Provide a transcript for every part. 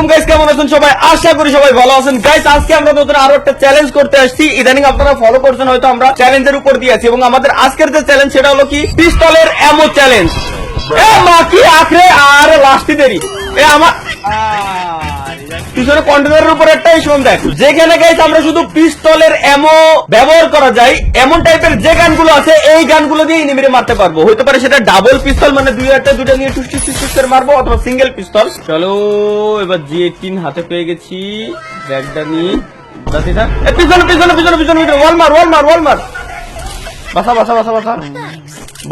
আলাইকুম গাইস, কেমন আছেন সবাই? আশা করি সবাই ভালো আছেন। গাইস আজকে আমরা নতুন আরো একটা চ্যালেঞ্জ করতে আসছি। ইদানিং আপনারা ফলো করছেন হয়তো, আমরা চ্যালেঞ্জের উপর দিয়েছি এবং আমাদের আজকের যে চ্যালেঞ্জ সেটা হলো কি পিস্তলের এমো চ্যালেঞ্জ। এ মা কি আখরে আর লাস্টই দেরি। এ আমার পিছনে কন্টেনারের উপর একটা ইস্যুন দেখ, যেখানে গাইস আমরা শুধু পিস্তলের এমো ব্যবহার করা যায় এমন টাইপের যে গানগুলো আছে এই গানগুলো দিয়ে এনিমিরে মারতে পারবো। হতে পারে সেটা ডাবল পিস্তল, মানে দুইটা নিয়ে টুস করে মারবো, অথবা সিঙ্গেল পিস্তল। চলো এবার G18 হাতে পেয়ে গেছি, ব্যাগটা নিয়ে পিছনে পিছনে পিছনে পিছনে ওয়াল মার বাসা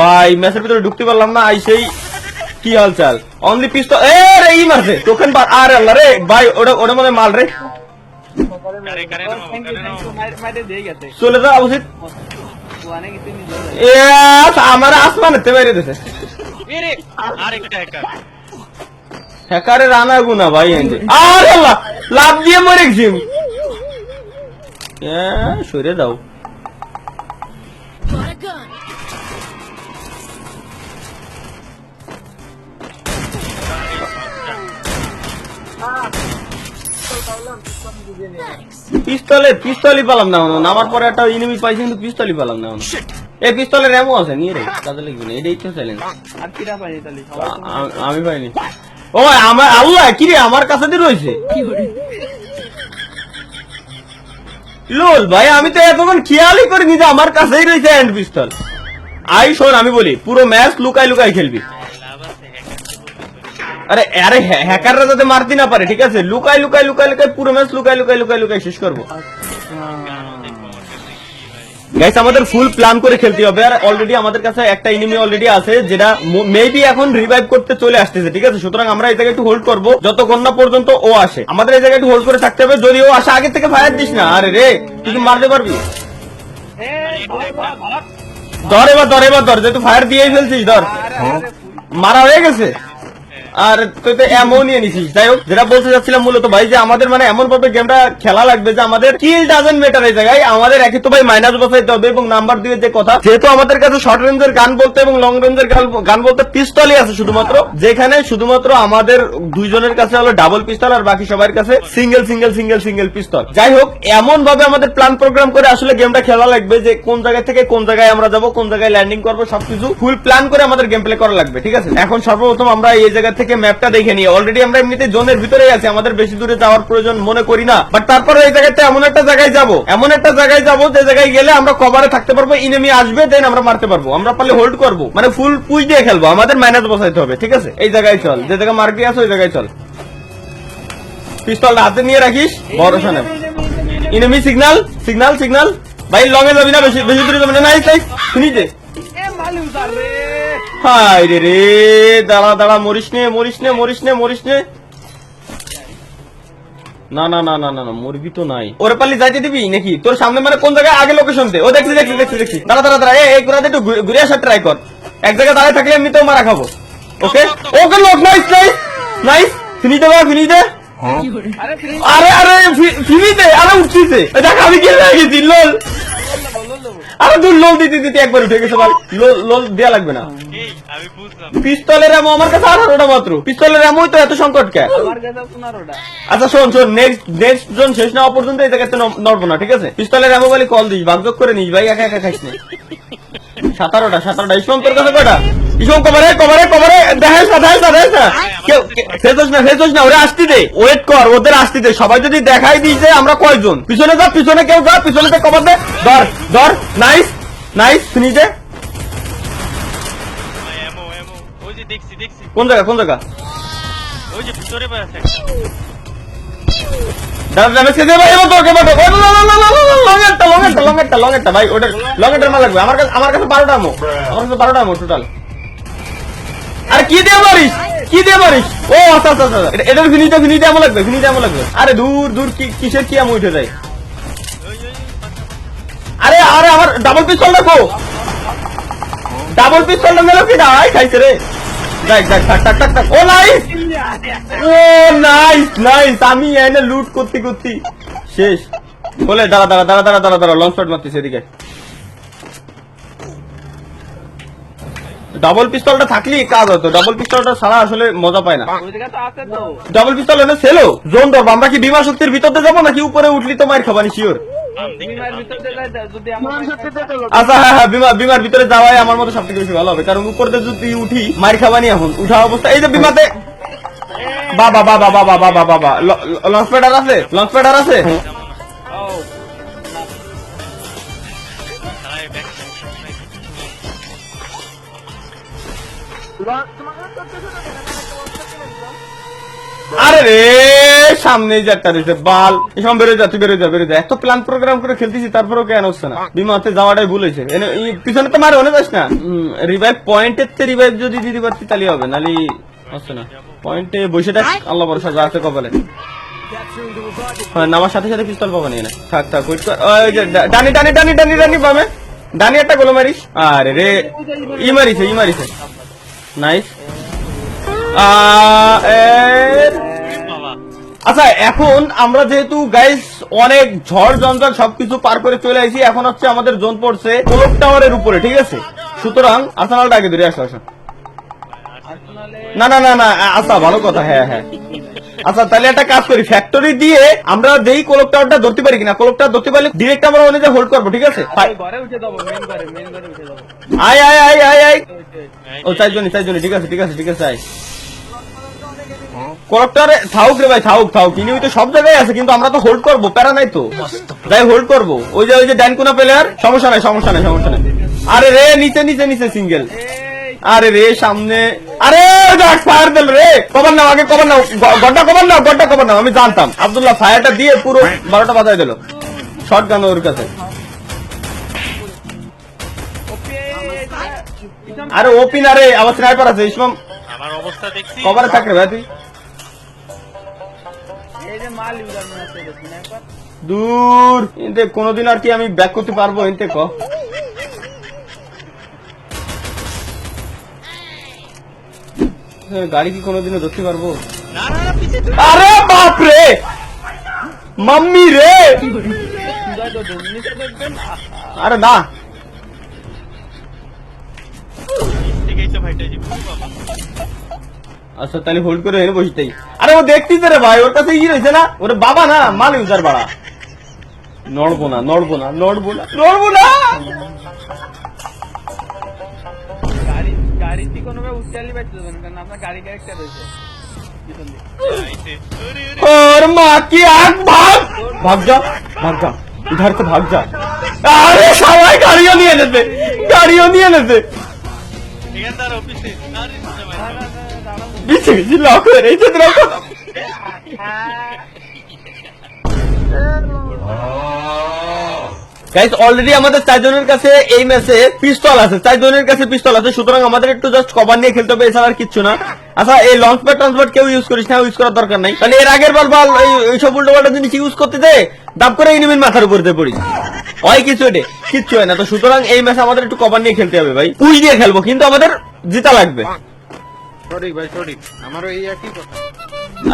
ভাই ম্যাচের ভিতরে ঢুকতে পারলাম না। আইসেই কি হাল চাল, অনলি পিস্তল এ রে ই মারছে টোকেন বার। আরে আল্লাহ রে ভাই, ওটা মনে মাল রে, চলে যা উচিত। আমার আসমানেতে বাইরে দিছে হ্যাকারের আনা গুনা ভাই। আরে আল্লাহ লাভ দিয়ে মরে গেছি। সরে দাও। পিস্তলই পেলাম না, নামার পরে একটা এনিমি পাইছি কিন্তু পিস্তলই পেলাম না। এই পিস্তলের এমন আছে নিয়ে রে, কাজে লাগবে না, এটাই তো চ্যালেঞ্জ। আমি পাইনি। ও আমার আল্লাহ কি রে, আমার কাছে দিয়ে রয়েছে লোল ভাই। আমি তো এতক্ষণ খেয়ালই করিনি যে আমার কাছেই রয়েছে হ্যান্ড পিস্তল। আই শোন আমি বলি, পুরো ম্যাচ লুকাই খেলবি। আরে আরে হ্যাকাররা যাতে মারতে না পারে, ঠিক আছে? লুকাই পুরো ম্যাচ লুকাই শেষ করবো। গাইস আমাদের ফুল প্ল্যান করে খেলতে হবে। আর অলরেডি আমাদের কাছে একটা এনিমি অলরেডি আছে, যেটা মেবি এখন রিভাইভ করতে চলে আসতেছে, ঠিক আছে? সুতরাং আমরা এই জায়গায় একটু হোল্ড করবো যতক্ষণ না পর্যন্ত ও আসে। আমাদের এই জায়গায় একটু হোল্ড করে থাকতে হবে। যদি ও আসে আগে থেকে ফায়ার দিস না। আরে রে তুই কি মারতে পারবি? ধর যেহেতু ফায়ার দিয়েই ফেলছিস, ধর মারা হয়ে গেছে। আর তুই তো এমন নিয়ে নিছিস। যাই হোক, যেটা বলতে চাচ্ছিলাম মূলত ভাই, যে আমাদের মানে এমন ভাবে গেমটা খেলা লাগবে যে আমাদের কিল ডাজন্ট ম্যাটার। এই জায়গায় আমাদের একই তো ভাই মাইনাস বসাইতে হবে। এবং নাম্বার 2 এর যে কথা, যেহেতু আমাদের কাছে শর্ট রেঞ্জের গান বলতে এবং লং রেঞ্জের গান বলতে পিস্তলই আছে শুধুমাত্র, যেখানে শুধুমাত্র আমাদের দুইজনের কাছে হলো ডাবল পিস্তল আর বাকি সবার কাছে সিঙ্গেল পিস্তল। যাই হোক, এমন ভাবে আমাদের প্ল্যান প্রোগ্রাম করে আসলে গেমটা খেলা লাগবে যে কোন জায়গা থেকে কোন জায়গায় আমরা যাবো, কোন জায়গায় ল্যান্ডিং করবো, সবকিছু ফুল প্ল্যান করে আমাদের গেম প্লে করা লাগবে, ঠিক আছে? এখন সর্বপ্রথম আমরা এই জায়গা থেকে ম্যাপটা দেখে নিই। অলরেডি আমরা এমনিতে জোনের ভিতরে আছি, আমাদের বেশি দূরে যাওয়ার প্রয়োজন মনে করি না। বাট তারপরে এই জায়গাতে এমন একটা জায়গায় যাবো যে জায়গায় গেলে আমরা কভারে থাকতে পারবো, ইনেমি আসবে দেন আমরা মারতে পারবো। আমরা পারলে হোল্ড করবো, মানে ফুল পুশ দিয়ে খেলবো। আমাদের মাইনাস বসাইতে হবে, ঠিক আছে? এই জায়গায় চল, যে জায়গায় মার্কি আছে ওই জায়গায় চল। পিস্তলটা হাতে নিয়ে রাখিস, ভরসা নেই। ইনেমি সিগন্যাল ভাই, লং এ যাবি না, বেশি দূরে যাবি না। নাইস শুনিছে। হাই রে দাঁড়া মরিস নে না মরবি তো নাই। ওরে পাল্লি যাইতে দিবি নাকি? তোর সামনে মানে কোন জায়গায় আগে লোকেশন দে। ও দেখছি দাঁড়া এই ঘোরাতে একটু ঘুরে আসার ট্রাই কর। এক জায়গায় দাঁড়ায় থাকলে এমনিতেও মারা খাবো। ওকে লোক নাইস ফিনিশ দে। আরে ফিনিশ দে। আরে উঠছিছে দেখ, আমি কি গেছি লোল। আরে তুই লোল দিতে একবার উঠে গেছে ভাই। লোল দেয়া লাগবে না। পিস্তলের এমন আমার কাছে 18টা মাত্র। পিস্তলের এমন তো এত সংকট কে? আচ্ছা শোন নেক্সট জোন শেষ না হওয়া পর্যন্ত এই জায়গাতে নড়বো না, ঠিক আছে? পিস্তলের এমন বলে কল দিস, ভাগযোগ করে নিস ভাই, একা খাইস না। 17টা ইসম তোর কাছে কয়টা? ইসম কভারে দেখাইস না। ফেসোস না, ওরা আসতে দে, ওয়েট কর, ওদের আসতে দে। সবাই যদি দেখাই দিই যে আমরা কয়জন, পিছনে কেউ যা, পিছনে কভার দে। ধর নাইস শুনি দে। কোন জায়গা ওই যে ভিতরে আছে ভাই। ওটা লং এর মাল লাগবে। আমার কাছে 12টা আমো, টোটাল। আর কি দিয়ে মারিস? ও আচ্ছা এটার ফিনিশ আমো লাগবে। আরে দূর কিসের কি আমো উঠে যায়? আরে আমার ডাবল পিস্তলটা মেলো কি না? খাইছে রে। ও নাইস। আমি এনে লুট করতে শেষ। বলে দাঁড়া লং শট মারতেছে এদিকে। ডাবল পিস্তলটা থাকলেই কাজ হতো, ডাবল পিস্তলটা ছাড়া আসলে মজা পায় না। ডাবল পিস্তল এনে সেলো জোন ধরবো আমরা, কি বিমা শক্তির ভিতরে যাবো নাকি উপরে উঠলি তো মার খাবানি শিওর? আচ্ছা হ্যাঁ হ্যাঁ, বিমার ভিতরে যাওয়াই আমার মতো সব থেকে বেশি ভালো হবে, কারণ উপরে যদি উঠি মার খাবানি। এখন উঠা অবস্থা এই যে বিমাতে, বাবা বাবা বাবা বাবা বাবা, লঞ্চ প্যাডার আছে, লঞ্চ প্যাডার আছে। আরে রে সামনে যাত্রা রয়েছে বাল, এসব বেরোয় যা, তুই বেরোয় যা, বেরোয় যা। এত প্ল্যান প্রোগ্রাম করে খেলতেছি তারপরেও কেন হচ্ছে না? বিমাতে যাওয়াটাই ভুল হয়েছে, পিছনে তো মারে অনেক যাস না। রিভাইভ পয়েন্টের তে রিভাইভ যদি দিতে পারছি তাহলে হবে, নালি হচ্ছে না। পয়েন্টে বসে থাক, আল্লাহ ভরসা যা আছে কপালে। হ্যাঁ নামার সাথে সাথে পিস্তল পাবো না, থাক থাক ওয়েট কর। ডানি ডানি ডানি ডানি ডানি বামে ডানি একটা গোলো মারিস। আরে রে ই মারিছে নাইস। আচ্ছা এখন আমরা যেহেতু গাইস অনেক ঝড় জঞ্জাল সবকিছু পার করে চলে আসি, এখন হচ্ছে আমাদের জোন পড়ছে ক্লক টাওয়ারের উপরে, ঠিক আছে? সুতরাং আর্সেনালটা আগে ধরে আসো। না না না না, আচ্ছা ভালো কথা, হ্যাঁ হ্যাঁ। আচ্ছা তাহলে একটা কাজ করি, ফ্যাক্টরি দিয়ে আমরা যেই ক্লক টাওয়ারটা ধরতে পারি কিনা, ক্লক টাওয়ার ধরতে পারলে ডিরেক্ট আমরা ওনে যে হোল্ড করবো, ঠিক আছে? আয় আয় আয় আয় আয়, ও চারজনই, ঠিক আছে ঠিক আছে ঠিক আছে। আয় ক্লকটারে থাউক রে ভাই, থাউক থাউক, ইনি তো সব জায়গায় আছে, কিন্তু আমরা তো হোল্ড করবো, প্যারা নাই তো, যাই হোল্ড করবো। ওই যে ডান কোনা প্লেয়ার, সমস্যা নাই সমস্যা নাই সমস্যা নাই। আরে রে নিচে নিচে নিচে সিঙ্গেল, আরে রে সামনে, আরে ফায়ার দিল রে, কভার নাও আগে, কভার নাও, গড্ডা কভার নাও, গড্ডা কভার নাও। আমি জানতাম আব্দুল্লাহ ফায়ারটা দিয়ে পুরো 12টা বাজাই দিল, শর্ট গান ওর কাছে। আরে ওপি না রে, আমার স্নাইপার আছে, ইসমাম আমার অবস্থা দেখছি, কভারে থাক রে ভাই তুই। দূর এতে কোনোদিন আর কি আমি ব্যাক করতে পারবো? এতে ক গাড়ি কি কোনোদিনও ধরতে পারবো? আরে বাপরে মাম্মি রে, আরে না আচ্ছা তাহলে হোল্ড করে এনে বসতেই। আরে ও দেখতিস রে ভাই, ওর কাছে ই রয়েছে না, ওর বাবা না মাল ইউজার বাড়া। নড়বো না নড়বো না নড়বো না নড়বো না, और माँ की आग, भाग भाग जा भाग जा, इधर से भाग जा। अरे सबाई गाड़ियों नहीं आने से, गाड़ियों नहीं आने से, पीछे पीछे लॉक हो रही है तेरा। গাইস অলরেডি আমাদের চারজনের কাছে এই ম্যাচে পিস্তল আছে, চারজনের কাছে পিস্তল আছে, সুতরাং আমাদের একটু জাস্ট কভার নিয়ে খেলতে হবে, এছাড়া আর কিচ্ছু না। আচ্ছা এই লঞ্চ প্যাড ট্রান্সপোর্ট কেউ ইউজ করিস না, ইউজ করার দরকার নাই, কারণ এর আগের বাল এইসব উল্টো পাল্টা জিনিস ইউজ করতে দে, দাব করে এনিমির মাথার উপর দিয়ে পড়ি হয়, কিছু এটা কিচ্ছু হয় না। তো সুতরাং এই ম্যাচ আমাদের একটু কভার নিয়ে খেলতে হবে ভাই, পুশ দিয়ে খেলবো, কিন্তু আমাদের জিতা লাগবে। সরি ভাই সরি, আমারও এই একই কথা।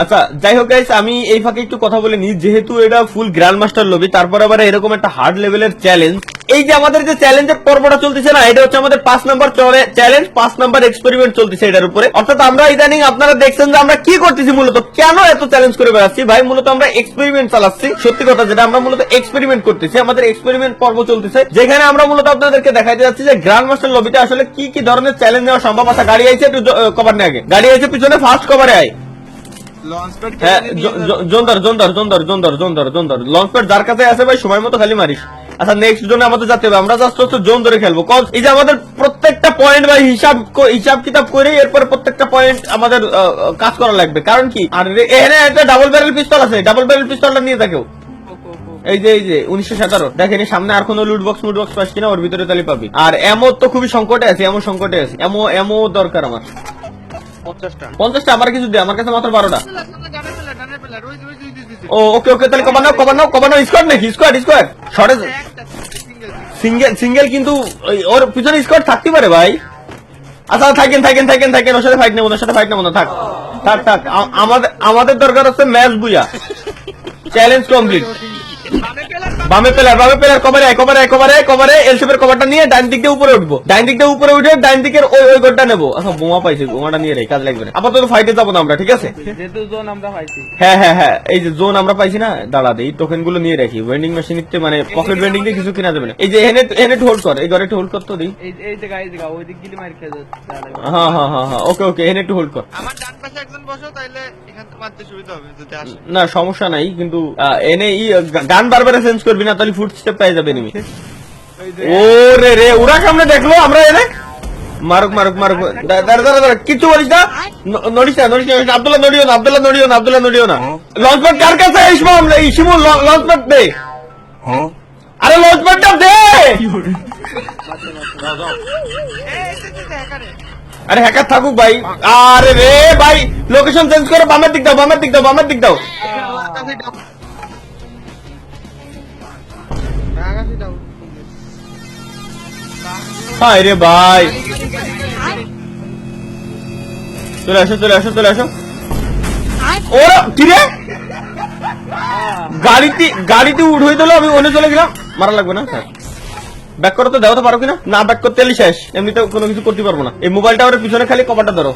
আচ্ছা যাই হোক গাইস, আমি এই ফাঁকে একটু কথা বলে নিই, যেহেতু এটা ফুল গ্র্যান্ড মাস্টার লবি, তারপর আবার এরকম একটা হার্ড লেভেলের চ্যালেঞ্জ। এই যে আমাদের যে চ্যালেঞ্জের পর্বটা চলতেছে না, এটা হচ্ছে আমাদের 5 নাম্বার চ্যালেঞ্জ, 5 নাম্বার এক্সপেরিমেন্ট চলতেছে এটার উপরে। অর্থাৎ আমরা ইদানিং আপনারা দেখছেন যে আমরা কি করতেছি, মূলত কেন এত চ্যালেঞ্জ করে বেড়াচ্ছি ভাই, মূলত আমরা এক্সপেরিমেন্ট চালাচ্ছি। সত্যি কথা যেটা, আমরা মূলত এক্সপেরিমেন্ট করতেছি, আমাদের এক্সপেরিমেন্ট পর্ব চলতেছে, যেখানে আমরা মূলত আপনাদেরকে দেখাইতে যাচ্ছি যে গ্র্যান্ড মাস্টার লবিতে আসলে কি কি ধরনের চ্যালেঞ্জ নেওয়া সম্ভব। আছে গাড়ি আইছে, একটু কভার নিয়ে আগে, গাড়ি আইছে পিছনে, ফার্স্ট কভারে আয়। হ্যাঁ জোনদার জোনদার জোনদার জোনদার জোনদার জোনদার, লঞ্চ প্যাড যার কাছে আছে ভাই সময় মতো খালি মারিস। আচ্ছা নেক্সট জোনে আমাদের যেতে হবে, আমরা জাস্ট হচ্ছে জোন ধরে খেলবো, কজ এই যে আমাদের প্রত্যেকটা পয়েন্ট ভাই হিসাব কিতাব করে এরপরে প্রত্যেকটা পয়েন্ট আমাদের কাজ করা লাগবে। কারণ কি, আর এখানে একটা ডাবল ব্যারেল পিস্তল আছে, ডাবল ব্যারেল পিস্তলটা নিয়ে থাকেও, এই যে 1917 দেখেন, সামনে আর কোনো লুট বক্স পাস কিনা, ওর ভিতরে তালি পাবি। আর এমো তো খুবই সংকটে আছে, এমো সংকটে আছে, এমো দরকার আমার 50টা, আমার কিছু দে, আমার কাছে মাত্র 12টা। ও ওকে ওকে, তাহলে কমান নাও, স্কোয়াড নাকি, স্কোয়াড শর্টে সিঙ্গেল, কিন্তু ওর পিছনে স্কোয়াড থাকতে পারে ভাই। আচ্ছা থাকেন, ওর সাথে ফাইট নেবো না, থাক আমাদের দরকার হচ্ছে ম্যাচ বুঝা, চ্যালেঞ্জ কমপ্লিট। বামে পেলার কভারে এলসেপের কভারটা নিয়ে ডাইন দিক দিয়ে উপরে উঠবো, ডাইন দিক দিয়ে উপরে উঠে ডাইন দিকের ওই ঘরটা নেবো। আচ্ছা বোমা পাইছি, বোমাটা নিয়ে রেখে কাজ লাগবে না। আপাতত ফাইটে যাবো না আমরা, ঠিক আছে? যেহেতু জোন আমরা পাইছি। হ্যাঁ এই যে জোন আমরা পাইছি না, দাঁড়া এই টোকেন গুলো নিয়ে রাখি। ওয়েন্ডিং মেশিন মানে পকেট ওয়েন্ডিং দিয়ে কিছু কেনা যাবে না। এই যে এনে হোল্ড কর, এই ঘরে একটু হোল্ড কর তো দিই। এই জায়গা ওই দিক গিলি মার খেয়ে যাচ্ছে। হ্যাঁ ওকে এনে একটু হোল্ড কর। আমার ডান পাশে একজন বসো, তাইলে এখান থেকে মারতে সুবিধা হবে যদি আসে। না সমস্যা নাই, কিন্তু এনে গান বারবার চেঞ্জ করবি না, তাহলে ফুট স্টেপ পাই যাবে এনিমি। ওরে রে ওরা সামনে দেখলো আমরা এনে মারুক দাঁড়া কিছু বলিস না, নড়িস না আব্দুল্লাহ নড়িও না। লঞ্চ প্যাড কার কাছে? শিমুল লঞ্চ প্যাড দে, আরে লঞ্চ প্যাডটা দে। আরে হ্যাকার থাকুক ভাই। আরে রে ভাই লোকেশন চেঞ্জ করে বামের দিক দাও। হায় রে ভাই, চলে আসো। ওরা কি রে গাড়িতে উঠে দিল, আমি ওনে চলে গেলাম। মারা লাগবে না স্যার, ব্যাক করতে দাও তো পারো কিনা? না ব্যাক করতে এলি শেষ, এমনিতে কোনো কিছু করতে পারবো না। এই মোবাইলটা ওর পিছনে খালি কভারটা ধরো।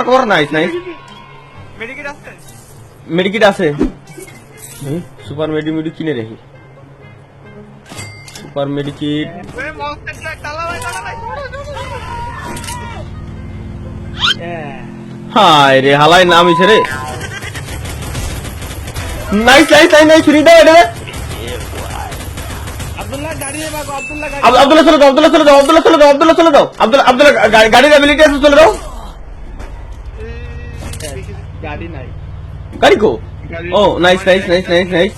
কভার নাইস মেডিকিট আছে। সুপার মেডি কিনে রেখি, সুপার মেডিকিট। হায় রে হালাই নাম ইছে রে। নাইস ফ্রি দাও এটা। আব্দুল্লাহ দাঁড়িয়ে বাগো, আব্দুল্লাহ চলে দাও। আব্দুল্লাহ গাড়ির অ্যাবিলিটি আছে, চলে দাও। গাড়ি নাই। গাড়ি কো? ও নাইস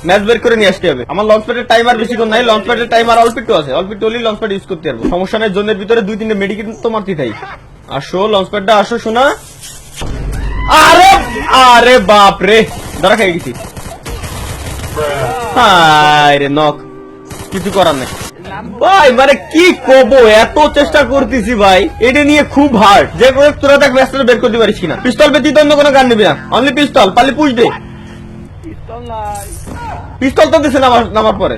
ম্যাচ বের করে নিয়ে আসতে হবে। আমার লঞ্চ প্যাডের টাইমার বেশিক্ষণ নাই, লঞ্চ প্যাডের টাইমার অল্প একটু আছে, অল্প একটু হলেই লঞ্চ প্যাড ইউজ করতে পারবো। সমস্যা নাই, জোনের ভিতরে 2-3 মেডিকেট তো মারতে থাই। আসো লঞ্চ প্যাডটা আসো শোনা। আরে বাপ রে, ধরা খাই গেছি। হায় রে নক, কিছু করার নেই ভাই। মানে কি করবো, এত চেষ্টা করতেছি ভাই, এটা নিয়ে খুব হার্ড। যে করে তোরা দেখ ম্যাচটা বের করতে পারিস কিনা। পিস্তল ব্যতীত অন্য কোনো গান নিবি না, অনলি পিস্তল। পারলে পুশ দে। পিস্তল নাই, পিস্তল তো দিছে নামার পরে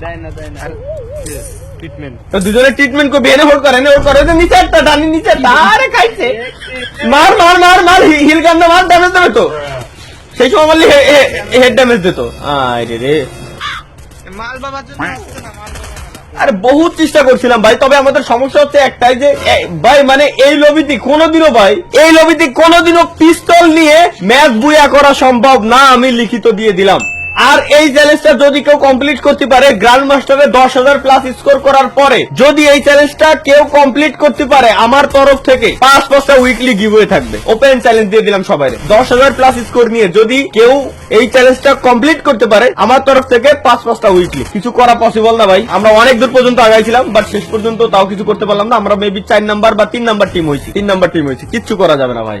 দেয় না ট্রিটমেন্ট। তো দুজনে ট্রিটমেন্ট করবি। এনে হোল্ড করে নিচে একটা ডানি নিচে একটা। আরে খাইছে, মার হিল গান মার, ড্যামেজ দেবে তো। সেই সময় মারলি হেড ড্যামেজ দিত। আরে রে মাল বাবার জন্য আসছে না, মাল বাবা না। আরে বহুত চেষ্টা করছিলাম ভাই, তবে আমাদের সমস্যা হচ্ছে একটাই যে ভাই মানে এই লবিতে কোনোদিনও পিস্তল নিয়ে ম্যাচ বুয়া করা সম্ভব না, আমি লিখিত দিয়ে দিলাম। আর এই চ্যালেঞ্জটা যদি কেউ কমপ্লিট করতে পারে, গ্র্যান্ড মাস্টারে 10,000 প্লাস স্কোর করার পরে যদি এই চ্যালেঞ্জটা কেউ কমপ্লিট করতে পারে, আমার তরফ থেকে 5-5টা উইকলি গিভওয়ে থাকবে। ওপেন চ্যালেঞ্জ দিয়ে দিলাম সবাই। 10,000 প্লাস স্কোর নিয়ে যদি কেউ এই চ্যালেঞ্জটা কমপ্লিট করতে পারে, আমার তরফ থেকে 5-5টা উইকলি। কিছু করা পসিবল না ভাই, আমরা অনেক দূর পর্যন্ত আগাইছিলাম, বাট শেষ পর্যন্ত তাও কিছু করতে পারলাম না। আমরা মেবি 4 নাম্বার বা 3 নাম্বার টিম হয়েছি, কিচ্ছু করা যাবে না ভাই।